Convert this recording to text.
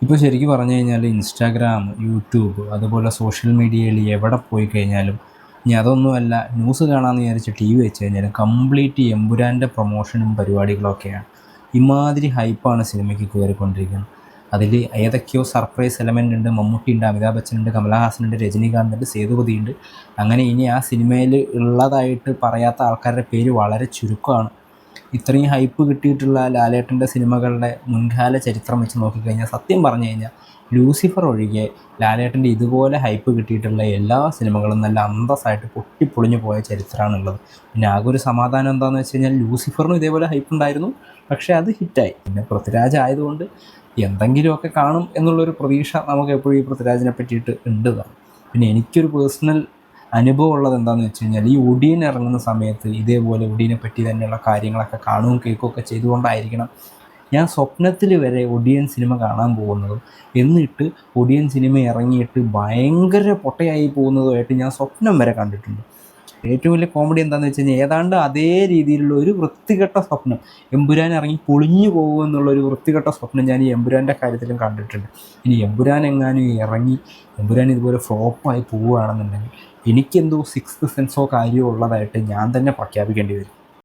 ഇപ്പോൾ ശരിക്കും പറഞ്ഞു കഴിഞ്ഞാൽ ഇൻസ്റ്റാഗ്രാം, യൂട്യൂബ് അതുപോലെ സോഷ്യൽ മീഡിയയിൽ എവിടെ പോയി കഴിഞ്ഞാലും ഇനി അതൊന്നുമല്ല ന്യൂസ് കാണാമെന്ന് വിചാരിച്ച് ടി വി വെച്ച് കഴിഞ്ഞാലും കംപ്ലീറ്റ് എമ്പുരാൻ്റെ പ്രൊമോഷനും പരിപാടികളൊക്കെയാണ്. ഇമാതിരി ഹൈപ്പാണ് സിനിമയ്ക്ക് കയറിക്കൊണ്ടിരിക്കുന്നത്. അതിൽ ഏതൊക്കെയോ സർപ്രൈസ് എലമെൻ്റ് ഉണ്ട്. മമ്മൂട്ടിയുണ്ട്, അമിതാഭ് ബച്ചനുണ്ട്, കമലഹാസനുണ്ട്, രജനീകാന്തുണ്ട്, സേതുപതിയുണ്ട്. അങ്ങനെ ഇനി ആ സിനിമയിൽ ഉള്ളതായിട്ട് പറയാത്ത ആൾക്കാരുടെ പേര് വളരെ ചുരുക്കമാണ്. ഇത്രയും ഹൈപ്പ് കിട്ടിയിട്ടുള്ള ലാലേട്ടൻ്റെ സിനിമകളുടെ മുൻകാല ചരിത്രം വെച്ച് നോക്കിക്കഴിഞ്ഞാൽ സത്യം പറഞ്ഞു കഴിഞ്ഞാൽ ലൂസിഫർ ഒഴികെ ലാലേട്ടൻ്റെ ഇതുപോലെ ഹൈപ്പ് കിട്ടിയിട്ടുള്ള എല്ലാ സിനിമകളും നല്ല അന്തസ്സായിട്ട് പൊട്ടിപ്പൊളിഞ്ഞു പോയ ചരിത്രമാണുള്ളത്. പിന്നെ ആകെ ഒരു സമാധാനം എന്താണെന്ന് വെച്ച് കഴിഞ്ഞാൽ ലൂസിഫറിനും ഇതേപോലെ ഹൈപ്പ് ഉണ്ടായിരുന്നു, പക്ഷേ അത് ഹിറ്റായി. പിന്നെ പൃഥ്വിരാജ് ആയതുകൊണ്ട് എന്തെങ്കിലുമൊക്കെ കാണും എന്നുള്ളൊരു പ്രതീക്ഷ നമുക്ക് എപ്പോഴും ഈ പൃഥ്വിരാജിനെ പറ്റിയിട്ട് ഉണ്ട്. പിന്നെ എനിക്കൊരു പേഴ്സണൽ അനുഭവം ഉള്ളത് എന്താണെന്ന് വെച്ച് കഴിഞ്ഞാൽ ഈ ഒടിയൻ ഇറങ്ങുന്ന സമയത്ത് ഇതേപോലെ ഒടിയനെ പറ്റി തന്നെയുള്ള കാര്യങ്ങളൊക്കെ കാണുകയും കേൾക്കുകയൊക്കെ ചെയ്തുകൊണ്ടായിരിക്കണം ഞാൻ സ്വപ്നത്തിൽ വരെ ഒടിയൻ സിനിമ കാണാൻ പോകുന്നതും എന്നിട്ട് ഒടിയൻ സിനിമ ഇറങ്ങിയിട്ട് ഭയങ്കര പൊട്ടയായി പോകുന്നതുമായിട്ട് ഞാൻ സ്വപ്നം വരെ കണ്ടിട്ടുണ്ട്. ഏറ്റവും വലിയ കോമഡി എന്താണെന്ന് വെച്ച് കഴിഞ്ഞാൽ ഏതാണ്ട് അതേ രീതിയിലുള്ള ഒരു വൃത്തികെട്ട സ്വപ്നം എമ്പുരാൻ ഇറങ്ങി പൊളിഞ്ഞു പോകുമെന്നുള്ളൊരു വൃത്തികെട്ട സ്വപ്നം ഞാൻ ഈ എമ്പുരാൻ്റെ കാര്യത്തിലും കണ്ടിട്ടുണ്ട്. ഇനി എമ്പുരാൻ എങ്ങാനും ഇറങ്ങി എമ്പുരാൻ ഇതുപോലെ ഫ്ലോപ്പായി പോവുകയാണെന്നുണ്ടെങ്കിൽ എനിക്കെന്തോ സിക്സ്ത് സെൻസോ കാര്യമോ ഉള്ളതായിട്ട് ഞാൻ തന്നെ പ്രഖ്യാപിക്കേണ്ടി വരും.